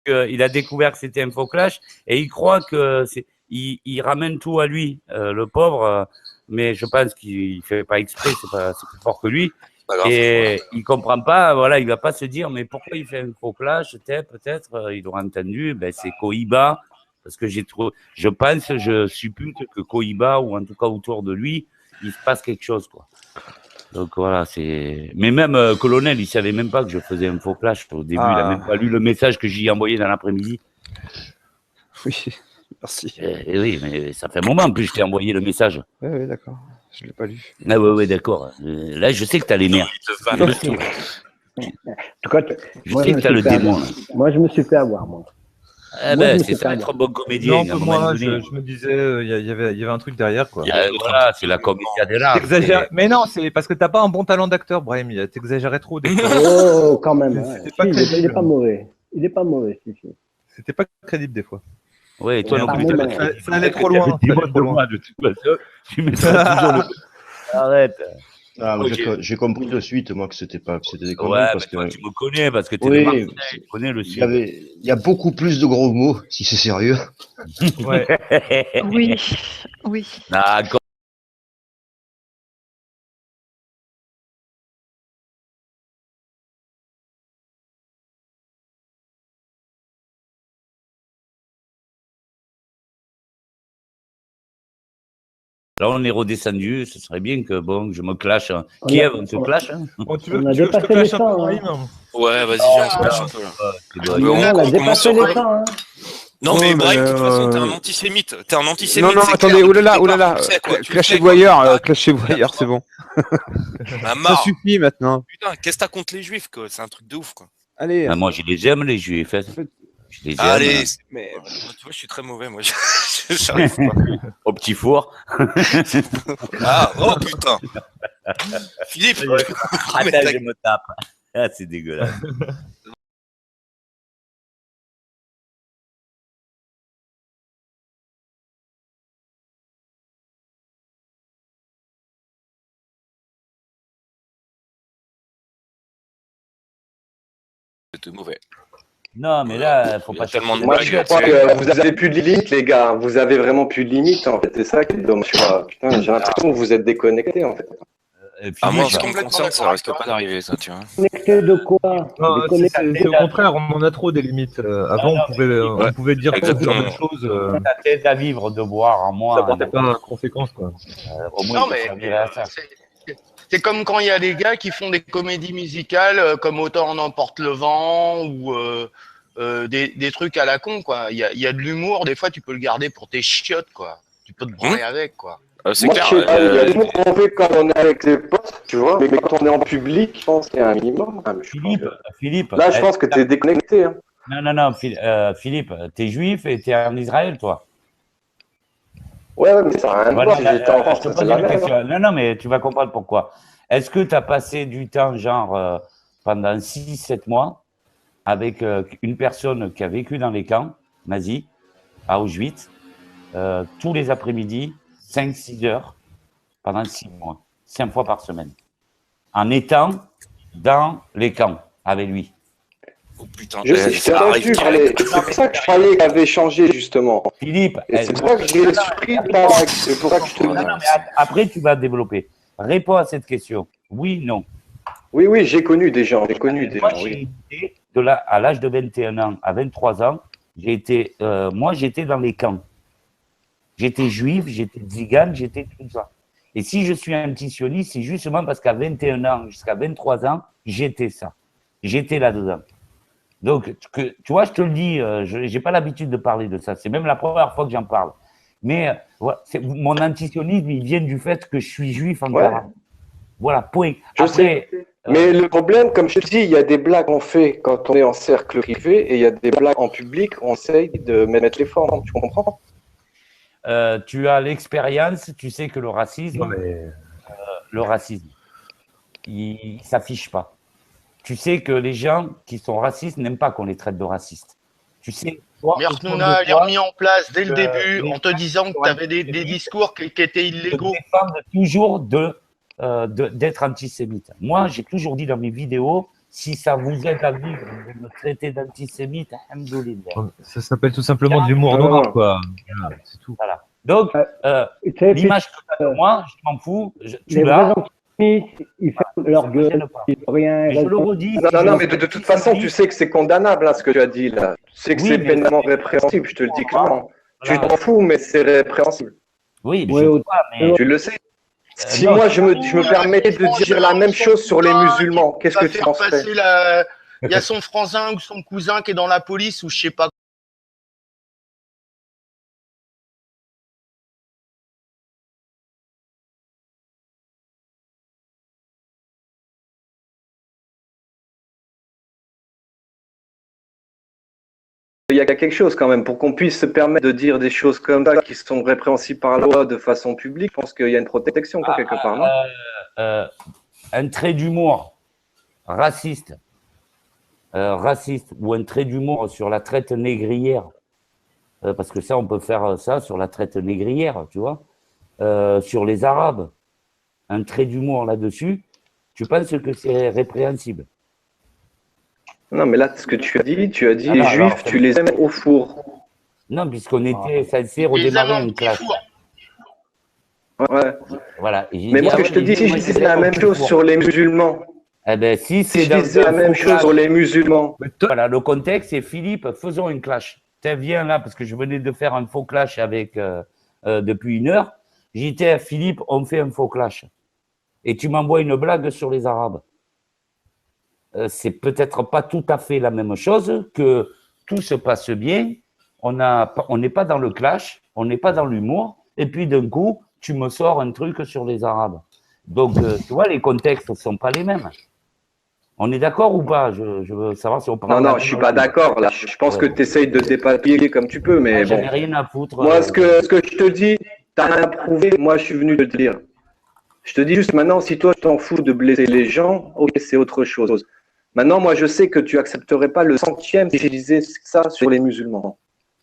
il a découvert que c'était un faux clash et il croit que il ramène tout à lui, le pauvre. Mais je pense qu'il fait pas exprès, c'est plus fort que lui. Et il comprend pas, voilà, il va pas se dire, mais pourquoi il fait un faux clash, peut-être, il aura entendu, ben, c'est Koiba, parce que je pense, je suppute que Koiba, ou en tout cas autour de lui, il se passe quelque chose, quoi. Donc voilà, mais même Colonel, il savait même pas que je faisais un faux clash au début, il a même pas lu le message que j'y ai envoyé dans l'après-midi. Oui, merci. Et oui, mais ça fait un moment, en plus, je t'ai envoyé le message. Oui, d'accord. Je l'ai pas lu. Ah ouais, d'accord. Là, je sais que t'as les nerfs. En tout cas, je sais que t'as le démon. Moi, je me suis fait avoir, moi. Eh ben, c'est ça, être un bon comédien. Non, moi, je me disais, il y avait un truc derrière, quoi. Voilà, c'est la comédia de l'art. Mais non, c'est parce que t'as pas un bon talent d'acteur, Brahim. T'exagérais trop. Oh, quand même. Il est pas mauvais. Il est pas mauvais, C'était pas crédible des fois. Oui, toi non plus. Ça allait trop loin. De toute façon, tu mettras toujours le... Arrête. Ah, j'ai compris de suite, moi, que c'était des conneries. Ouais, parce que tu me connais, parce que tu connais le sud. Il y a beaucoup plus de gros mots, si c'est sérieux. Ouais. Oui. D'accord. Là, on est redescendu. Ce serait bien que, bon, je me clash. Kiev, on se clash. Bon, tu veux que je te clash un peu, Brahim ? Ouais, vas-y, viens, on se clash un peu. On a dépassé les temps. Non, mais Brahim, de toute façon, t'es un antisémite. T'es un antisémite. Non, attendez, oulala. Clashez-vous ailleurs, c'est bon. Ça suffit maintenant. Putain, qu'est-ce que t'as contre les juifs, quoi? C'est un truc de ouf, quoi. Allez. Moi, je les aime, les juifs. Allez, mais tu vois, je suis très mauvais, moi. J'arrive pas. Au petit four. Oh putain. Philippe. Attends, je me tape. Ah, c'est dégueulasse. C'était mauvais. Non, mais là, faut pas tellement de Moi, je crois que vous avez plus de limites, les gars. Vous avez vraiment plus de limites, en fait. C'est ça qui est dommage. Putain, j'ai l'impression que vous êtes déconnectés, en fait. Moi, je suis complètement ça risque pas d'arriver, ça, tu vois. Déconnecté de quoi? C'est au contraire, on en a trop des limites. Avant, on pouvait dire plein de choses. Ta tête à vivre, de boire en moins. Ça portait pas de conséquences, quoi. Au moins, c'est comme quand il y a des gars qui font des comédies musicales comme Autant en emporte le vent ou des trucs à la con, quoi. Il y a de l'humour, des fois tu peux le garder pour tes chiottes, quoi. Tu peux te branler avec, quoi. C'est Moi, clair. je sais pas, il y a l'humour qu'on fait quand on est avec les potes, tu vois, mais quand on est en public, je pense qu'il y a un minimum. Philippe. Là, je pense que t'es déconnecté. Hein. Non, Philippe, t'es juif et t'es en Israël, toi. Ouais, mais ça n'a rien à voir. J'étais en France, c'est la même. Non, mais tu vas comprendre pourquoi. Est-ce que tu as passé du temps, genre, pendant 6-7 mois, avec une personne qui a vécu dans les camps nazis, à Auschwitz, tous les après-midi, 5-6 heures, pendant 6 mois, 5 fois par semaine, en étant dans les camps avec lui? Oh putain, je sais, c'est pour ça que je croyais qu'il avait changé, justement. Philippe, c'est pour ça que j'ai surpris, c'est pour ça que je te dis. Non, mais après, tu vas développer. Réponds à cette question. Oui, non. Oui, j'ai connu des gens. Oui. À l'âge de 21 ans à 23 ans, j'étais dans les camps. J'étais juif, j'étais tzigane, j'étais tout ça. Et si je suis antisioniste, c'est justement parce qu'à 21 ans jusqu'à 23 ans, j'étais ça. J'étais là-dedans. Donc, tu vois, je te le dis, je n'ai pas l'habitude de parler de ça. C'est même la première fois que j'en parle. Mais mon antisionisme, il vient du fait que je suis juif en Arabie. Voilà, point. Je sais. Mais le problème, comme je te dis, il y a des blagues qu'on fait quand on est en cercle privé et il y a des blagues en public, on essaye de mettre les formes. Tu comprends? Tu as l'expérience, tu sais que le racisme, il ne s'affiche pas. Tu sais que les gens qui sont racistes n'aiment pas qu'on les traite de racistes. Tu sais. Mertnouna a remis en place dès le début en te disant que tu avais des discours qui étaient illégaux. Ils défendent toujours d'être antisémite. Moi, j'ai toujours dit dans mes vidéos, si ça vous aide à vivre, vous me traitez d'antisémite, alhamdoulilah. Ça s'appelle tout simplement de l'humour noir, quoi. Voilà, c'est tout. Voilà. Donc, l'image que tu as de moi, je m'en fous. Tu l'as. Ils ferment leur gueule, rien. Je le redis. Non, mais de toute façon, tu sais que c'est condamnable, hein, ce que tu as dit là. Tu sais que c'est pénalement répréhensible, je te le dis clairement. Tu t'en fous, mais c'est répréhensible. Oui, mais tu le sais. Si moi je me permettais de dire la même chose sur les musulmans, qu'est-ce que tu en ferais? Il y a son frangin ou son cousin qui est dans la police ou je sais pas. Il y a quelque chose quand même pour qu'on puisse se permettre de dire des choses comme ça qui sont répréhensibles par la loi de façon publique. Je pense qu'il y a une protection quelque part, non? Un trait d'humour raciste, ou un trait d'humour sur la traite négrière, parce que ça, on peut faire ça sur la traite négrière, tu vois, sur les Arabes, un trait d'humour là-dessus, tu penses que c'est répréhensible? Non, mais là, ce que tu as dit, les Juifs, tu les aimes au four. Non, puisqu'on était censé redémarrer une classe. Ouais. Voilà. Mais moi, ce que je te dis, si je disais la même chose sur les musulmans. Eh ben, si je disais la même chose sur les musulmans. Voilà, le contexte, c'est Philippe, faisons une clash. Viens là, parce que je venais de faire un faux clash avec depuis 1 heure. J'ai dit, Philippe, on fait un faux clash. Et tu m'envoies une blague sur les Arabes. C'est peut-être pas tout à fait la même chose, que tout se passe bien, on n'est pas dans le clash, on n'est pas dans l'humour, et puis d'un coup, tu me sors un truc sur les Arabes. Donc, tu vois, les contextes ne sont pas les mêmes. On est d'accord ou pas? Je veux savoir si on parle. Non, je suis pas d'accord, là. Je pense que tu essayes de te dépatouiller comme tu peux, mais bon. J'en ai rien à foutre. Moi, ce que je te dis, t'as rien à prouver, moi, je suis venu te le dire. Je te dis juste maintenant, si toi, tu t'en fous de blesser les gens, ok, c'est autre chose. Maintenant, moi, je sais que tu accepterais pas le centième si je disais ça sur les musulmans.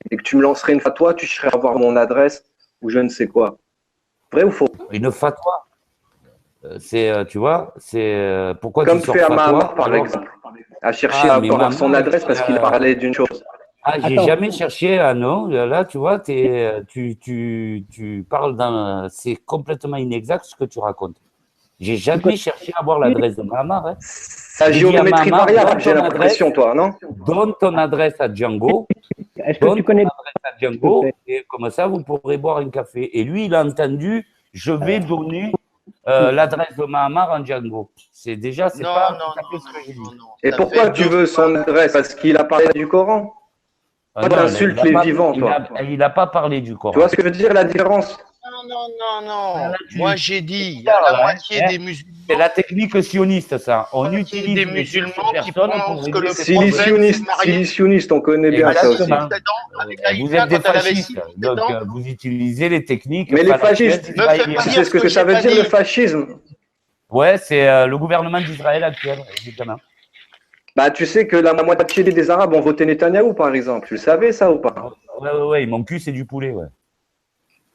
Et que tu me lancerais une fatwa, tu serais avoir mon adresse ou je ne sais quoi. Vrai ou faux? Une fatwa? Tu vois, c'est pourquoi comme tu sors fait fatwa, Mahamar, par exemple, à chercher à avoir son adresse parce qu'il parlait d'une chose. Ah, j'ai jamais cherché, non, là, tu vois, tu parles d'un... C'est complètement inexact ce que tu racontes. J'ai jamais cherché à avoir l'adresse de Mahamar. Hein. La géométrie variable, j'ai l'impression, toi, non? Donne ton adresse à Django. Est-ce que tu connais à Django, et comme ça, vous pourrez boire un café. Et lui, il a entendu, je vais donner l'adresse de Mahamar en Django. C'est déjà, c'est pas ce que j'ai dit. Et pourquoi tu veux son adresse? Parce qu'il a parlé du Coran? Toi, t'insultes les vivants, toi. Il n'a pas parlé du Coran. Tu vois ce que je veux dire, la différence? Non. Moi, j'ai dit, il y a la moitié des musulmans. C'est la technique sioniste, ça. On utilise des musulmans qui pensent que le problème, sioniste, on connaît bien ça aussi. Vous êtes des fascistes, donc vous utilisez les techniques. Mais les fascistes, tu sais ce que ça veut dire, le fascisme? Ouais, c'est le gouvernement d'Israël actuel, évidemment. Bah, tu sais que la moitié des Arabes ont voté Netanyahou, par exemple. Tu le savais, ça, ou pas? Ouais, mon cul, c'est du poulet, ouais.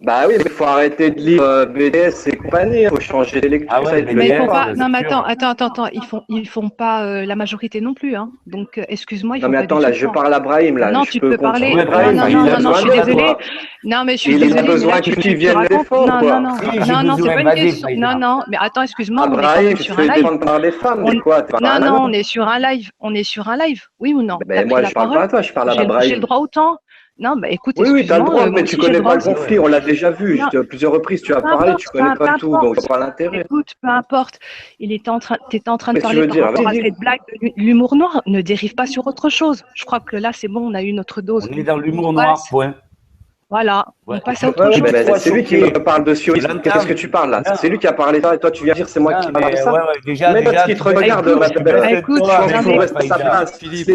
Bah oui, mais il faut arrêter de lire BDS et compagnie, il faut changer les lectures. Ah ouais, mais ils font pas... Non, mais attends, ils font pas la majorité non plus, hein. Donc, excuse-moi. Non, mais attends, là, je parle à Brahim, là. Non, tu peux parler. Non, je suis désolée. Non, mais je suis désolée. Il a besoin que tu viennes les fonds, quoi. Non, c'est pas une question. Non, mais attends, excuse-moi. Brahim, tu te fais défendre par les femmes, mais quoi? Non, on est sur un live. Oui ou non? Mais moi, je parle pas à toi, je parle à Brahim. J'ai le droit autant. Non, bah écoute, oui, tu as le droit, mais tu connais pas le conflit, on l'a déjà vu, à plusieurs reprises, tu as parlé, tu connais pas tout, donc c'est pas l'intérêt. Écoute, peu importe, tu étais en train de parler par rapport à cette blague de l'humour noir, ne dérive pas sur autre chose. Je crois que là, c'est bon, on a eu notre dose. On est dans l'humour noir, point. Voilà, on passe à autre chose. C'est lui qui me parle de sionisme, qu'est-ce que tu parles là? C'est lui qui a parlé ça, et toi tu viens dire c'est moi qui parle de ça? Mais parce qu'il te regarde, écoute, il faut rester à sa place, Philippe.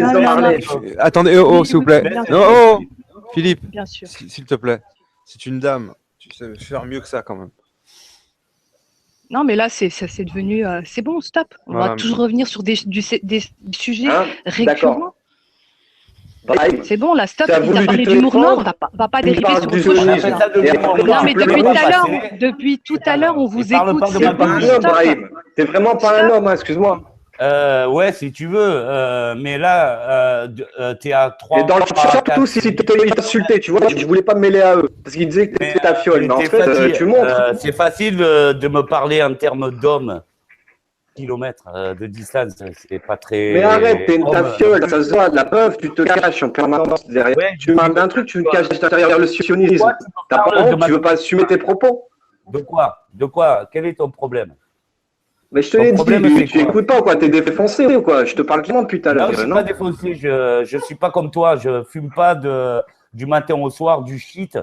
Attendez, s'il vous plaît. Philippe, s'il te plaît, c'est une dame, tu sais faire mieux que ça quand même. Non, mais là, c'est devenu... c'est bon, stop. On va toujours revenir sur des sujets récurrents. C'est bon, là, stop. Il a parlé d'humour noir, on va pas dériver sur autre chose. Non, mais depuis tout à l'heure, on vous écoute. T'es vraiment pas un homme, excuse-moi. Ouais, si tu veux. Mais là, t'es à 3. Et dans le chat, surtout, si tu t'es insulté, tu vois, je voulais pas me mêler à eux. Parce qu'ils disaient que t'étais ta fiole. Mais en fait, tu montres. C'est facile de me parler en termes d'hommes. Kilomètres de distance, c'est pas très. Mais arrête, t'es une tafiole, ça se voit, la preuve, tu te caches en permanence derrière. Ouais, tu m'as un truc, tu me caches derrière le sionisme. T'as pas honte, tu veux pas assumer tes propos. De quoi? Quel est ton problème? Mais je te l'ai dit, tu écoutes pas, quoi, t'es défoncé ou quoi? Je te parle clairement depuis tout à l'heure. Non, je suis pas défoncé, je suis pas comme toi, je fume pas du matin au soir du shit,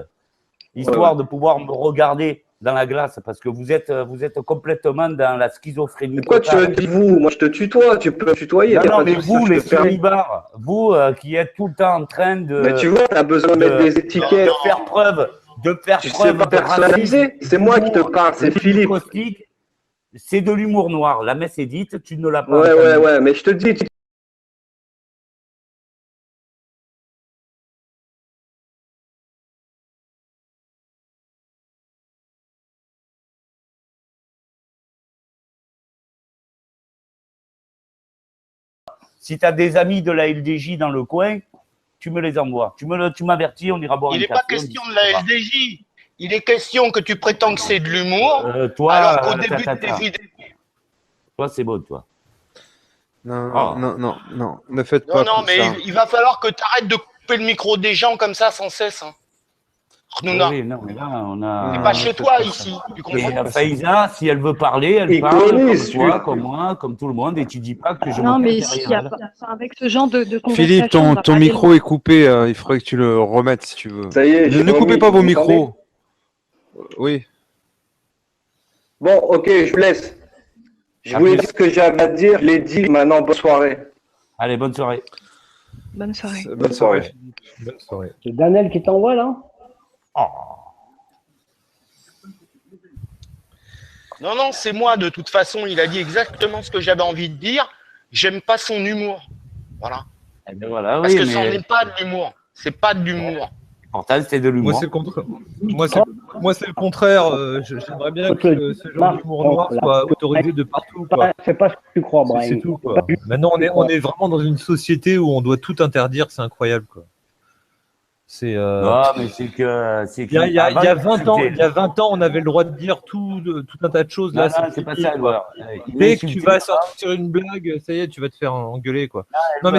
histoire de pouvoir me regarder dans la glace, parce que vous êtes complètement dans la schizophrénie. Pourquoi tu dis vous? Moi, je te tutoie, tu peux me tutoyer. Non, mais vous, les célibards, vous qui êtes tout le temps en train de... Mais tu vois, tu as besoin de mettre des étiquettes. De faire preuve. Tu sais pas personnaliser. C'est moi qui te parle, c'est Philippe. C'est de l'humour noir. La messe est dite, tu ne l'as pas. Ouais, mais je te dis... Si tu as des amis de la LDJ dans le coin, tu me les envoies. Tu m'avertis, on ira boire un café. Il n'est pas question de la LDJ. Il est question que tu prétends que c'est de l'humour. Toi, alors qu'au début de tes vidéos. Toi, c'est beau, toi. Non, ne faites pas. Non, mais ça. Il va falloir que tu arrêtes de couper le micro des gens comme ça sans cesse. Hein. Oui, non, mais là, on a... C'est pas chez toi, ici. Tu comprends? Et Faïza, si elle veut parler, elle parle comme toi, comme moi, comme tout le monde, et tu dis pas que je... Non, mais s'il y a pas... avec ce genre de conversation... Philippe, ton micro est coupé, il faudrait que tu le remettes, si tu veux. Ça y est, ne coupez pas vos micros. Oui. Bon, ok, je vous laisse. Je voulais dire ce que j'avais à dire, je l'ai dit, maintenant, bonne soirée. Allez, bonne soirée. Bonne soirée. Bonne soirée. Bonne soirée. C'est Daniel qui t'envoie, là? Non, c'est moi, de toute façon, il a dit exactement ce que j'avais envie de dire. J'aime pas son humour. Voilà. Eh bien, voilà, parce que ça n'est pas de l'humour. C'est pas de l'humour. Pourtant, c'était de l'humour. Moi, c'est le contraire. Moi, c'est le contraire. J'aimerais bien que ce genre d'humour noir soit autorisé de partout. Fais pas ce que tu crois, Brian. C'est tout, quoi. Maintenant, on est vraiment dans une société où on doit tout interdire. C'est incroyable, quoi. C'est. Non, mais c'est que. Il y a 20 ans, on avait le droit de dire tout un tas de choses. Non, là, c'est pas ça, Edouard. Dès que tu vas sortir une blague, ça y est, tu vas te faire engueuler, quoi. Non, mais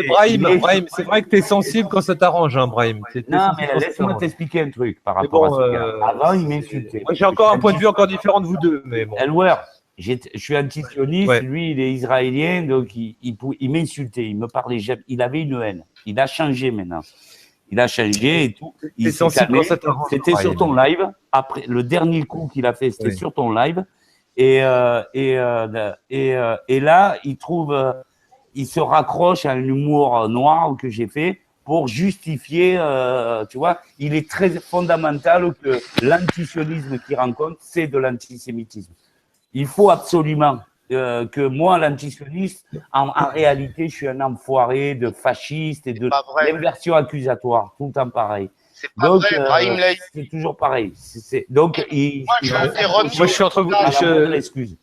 Brahim, c'est vrai que tu es sensible quand ça t'arrange, hein, Brahim. Non, mais laisse-moi t'expliquer un truc par rapport à ça. Avant, il m'insultait. Moi, j'ai encore un point de vue encore différent de vous deux, mais bon. Edouard, je suis antisioniste, lui, il est israélien, donc il m'insultait, il me parlait jamais. Il avait une haine. Il a changé maintenant. Il a changé et tout. Il s'est calmé. C'était sur ton live. Après, le dernier coup qu'il a fait, c'était sur ton live. Et là, il se raccroche à un humour noir que j'ai fait pour justifier, tu vois, il est très fondamental que l'antisionisme qu'il rencontre, c'est de l'antisémitisme. Il faut absolument que moi, l'antisioniste, en réalité, je suis un enfoiré de fasciste et de l'inversion accusatoire, tout le temps pareil. C'est pas vrai, Brahim Lay. C'est toujours pareil. Donc, moi, je suis entre vous. L'excuse.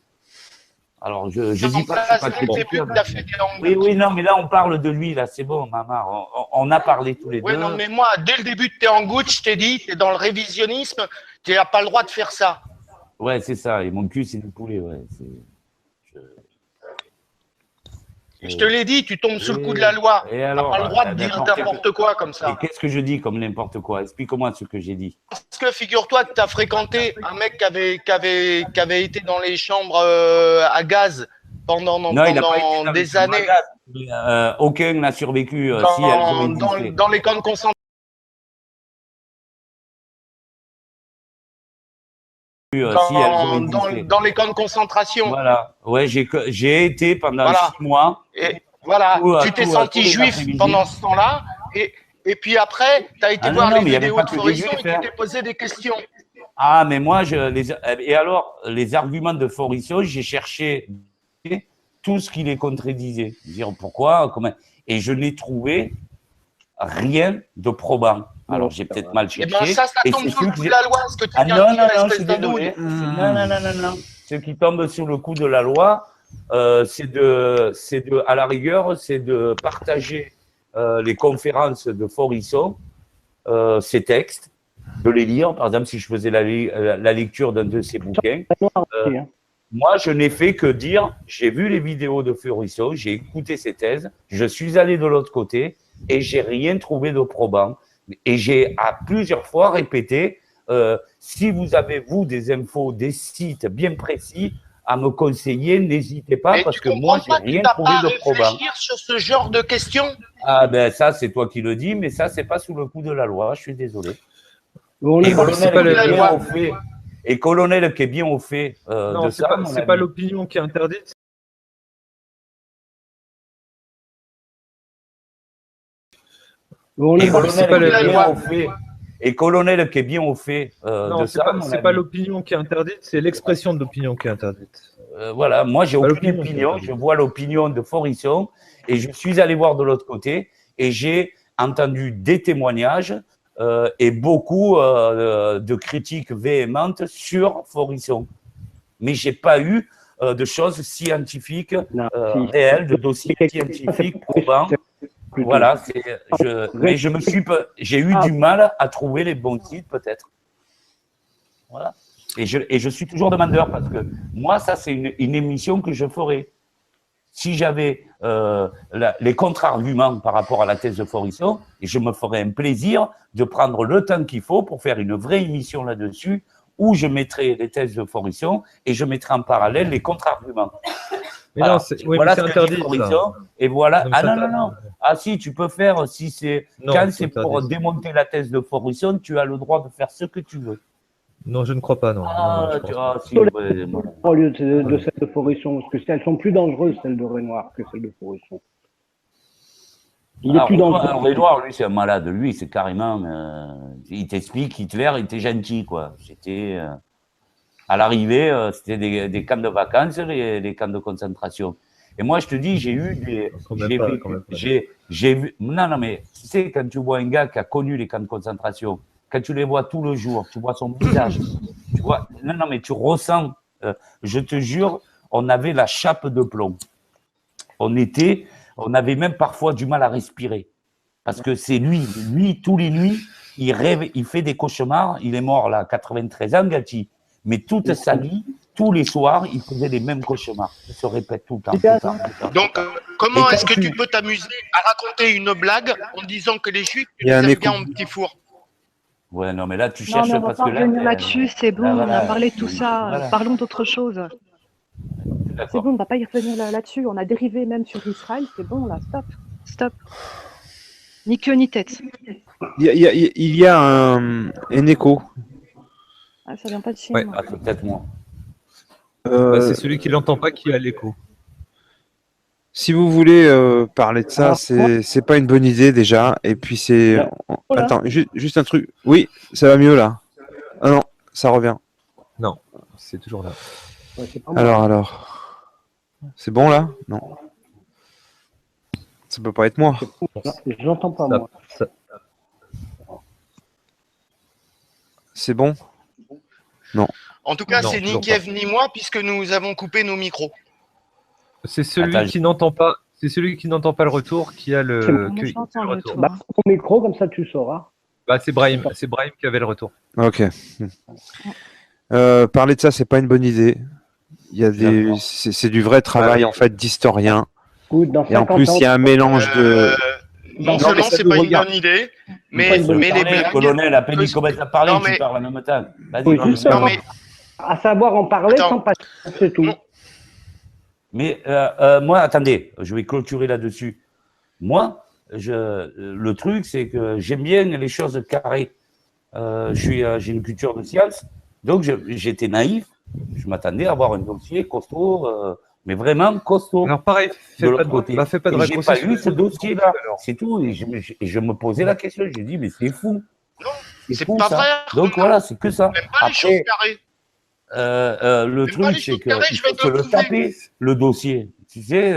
Alors, je dis pas que c'est pas très Oui, non, mais là, on parle de lui, là, c'est bon, maman. On a parlé tous les deux. Oui, non, mais moi, dès le début de T'es en goutte, je t'ai dit, t'es dans le révisionnisme, tu n'as pas le droit de faire ça. Ouais, c'est ça. Et mon cul, c'est du poulet, ouais. Je te l'ai dit, tu tombes sous le coup de la loi. Tu n'as pas le droit de dire n'importe quoi comme ça. Et qu'est-ce que je dis comme n'importe quoi? Explique-moi ce que j'ai dit. Parce que figure-toi que tu as fréquenté un mec qui avait été dans les chambres à gaz pendant des années. Aucun n'a survécu dans les camps de concentration. Dans les camps de concentration. Voilà. Ouais, j'ai été pendant 6 mois. Et voilà, tu t'es senti juif pendant ce temps-là. Et puis après, tu as été voir les vidéos de Foriso et tu t'es posé des questions. Ah, mais moi, et alors, les arguments de Foriso, j'ai cherché tout ce qui les contredisait. Dire pourquoi, comment. Et je n'ai trouvé rien de probant. Alors, j'ai peut-être mal cherché. Et bien ça tombe sous le coup de la loi, ce que tu viens de dire, espèce d'andouille. Non. Ce qui tombe sur le coup de la loi, à la rigueur, c'est de partager les conférences de Faurisson, ses textes, de les lire. Par exemple, si je faisais la lecture d'un de ses bouquins, moi, je n'ai fait que dire, j'ai vu les vidéos de Faurisson, j'ai écouté ses thèses, je suis allé de l'autre côté et j'ai rien trouvé de probant. Et j'ai à plusieurs fois répété, si vous avez, vous, des infos, des sites bien précis à me conseiller, n'hésitez pas, parce que moi, j'ai rien trouvé de probant. Réfléchir sur ce genre de questions? Ah ben ça, c'est toi qui le dis, mais ça, c'est pas sous le coup de la loi, je suis désolé. Et colonel qui est bien au fait non, de ça. C'est pas l'opinion qui est interdite. Et colonel qui est bien au fait de ça. C'est pas l'opinion qui est interdite, c'est l'expression de l'opinion qui est interdite. Voilà, moi j'ai aucune opinion, je vois l'opinion de Faurisson et je suis allé voir de l'autre côté et j'ai entendu des témoignages et beaucoup de critiques véhémentes sur Faurisson. Mais j'ai pas eu de choses scientifiques réelles, de dossiers scientifiques probants. Voilà, mais j'ai eu du mal à trouver les bons sites peut-être. Voilà. Et je suis toujours demandeur parce que moi, ça, c'est une émission que je ferais. Si j'avais les contre-arguments par rapport à la thèse de Faurisson, et je me ferais un plaisir de prendre le temps qu'il faut pour faire une vraie émission là-dessus où je mettrais les thèses de Faurisson et je mettrais en parallèle les contre-arguments. Mais voilà, voilà ce que interdit, Faurisson, et voilà. Non. Ah si, tu peux faire, si c'est quand c'est pour démonter la thèse de Faurisson, tu as le droit de faire ce que tu veux. Non, je ne crois pas, non. Au lieu de celle de Faurisson, parce que elles sont plus dangereuses, celles de Renoir, que celles de Faurisson. Il est plus dangereux. Renoir, lui, c'est un malade. Lui, c'est carrément... il t'explique, Hitler, il était gentil, quoi. C'était... à l'arrivée, c'était des camps de vacances, les camps de concentration. Et moi, je te dis, j'ai eu des... J'ai vu... Non, mais tu sais, quand tu vois un gars qui a connu les camps de concentration, quand tu les vois tout le jour, tu vois son visage, tu vois... Non, mais tu ressens... je te jure, on avait la chape de plomb. On avait même parfois du mal à respirer. Parce que c'est lui, tous les nuits, il rêve, il fait des cauchemars. Il est mort là, 93 ans, Gatti. Mais toute sa vie, tous les soirs, il faisait les mêmes cauchemars. Il se répète tout le temps. Donc, comment est-ce que tu peux t'amuser à raconter une blague en disant que les Juifs, tu les aimes bien en petit four? Ouais, non, mais là, tu cherches parce que là... On va pas revenir là-dessus, c'est bon, on a parlé de tout ça. Voilà. Parlons d'autre chose. C'est bon, on ne va pas y revenir là-dessus. On a dérivé même sur Israël, c'est bon, là, stop. Ni queue ni tête. Il y a un écho. Ah, ça vient pas de chez moi. Ouais, c'est peut-être moi. C'est celui qui l'entend pas qui a l'écho. Si vous voulez parler de ça, c'est pas une bonne idée déjà. Et puis c'est... Attends, juste un truc. Oui, ça va mieux là. Ah non, ça revient. Non, c'est toujours là. Ouais, alors. C'est bon là? Non. Ça peut pas être moi. Je n'entends pas moi. C'est bon? Non. En tout cas, c'est ni Kiev ni moi puisque nous avons coupé nos micros. C'est celui qui n'entend pas. C'est celui qui n'entend pas le retour qui a le retour. Bah, ton micro, comme ça tu sauras. Bah, c'est Brahim qui avait le retour. Ok. Parler de ça, c'est pas une bonne idée. Il y a c'est du vrai travail en fait d'historien. Et en plus, il y a un mélange de. Non seulement c'est pas une bonne idée, mais les blagues. Colonel, à peine il commence à parler, tu parles en même temps. Vas-y, à savoir en parler sans passer, c'est tout. Mais moi, attendez, je vais clôturer là-dessus. Moi, le truc, c'est que j'aime bien les choses carrées. J'ai une culture de science, donc j'étais naïf. Je m'attendais à avoir un dossier costaud, mais vraiment costaud. Alors pareil, fais pas de j'ai pas eu ce dossier-là, c'est tout. Et je me posais la question, j'ai dit, mais c'est fou. Non, c'est pas vrai. Donc voilà, c'est que ça. Après, le truc, c'est qu'il faut le taper, le dossier. Tu sais,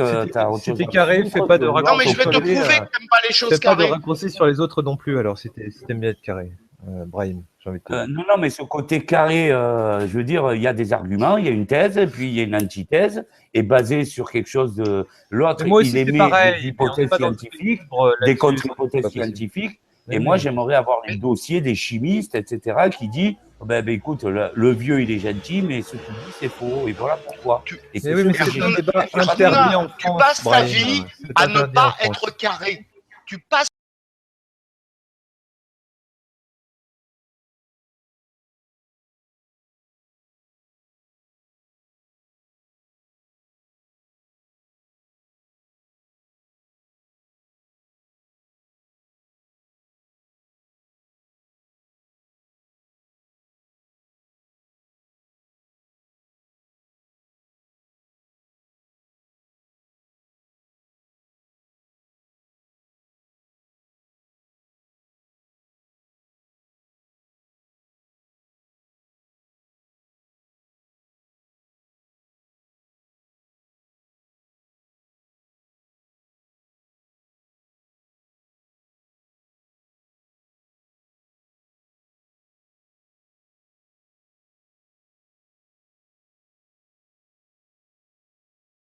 si t'es carré, fais pas de raccourcis. Non, mais je vais te prouver que t'aimes pas les choses carrées. Fais pas de raccourcis sur les autres non plus, alors, si t'aimes bien être carré. Brahim. Non, mais ce côté carré, je veux dire, il y a des arguments, il y a une thèse, puis il y a une antithèse, et basé sur quelque chose de. L'autre, il émet des hypothèses scientifiques, des contre-hypothèses scientifiques, et moi, j'aimerais avoir les dossiers des chimistes, etc., qui disent écoute, le vieux, il est gentil, mais ce qu'il dit, c'est faux, et voilà pourquoi. Et c'est tu passes ta vie à ne pas être carré. Tu passes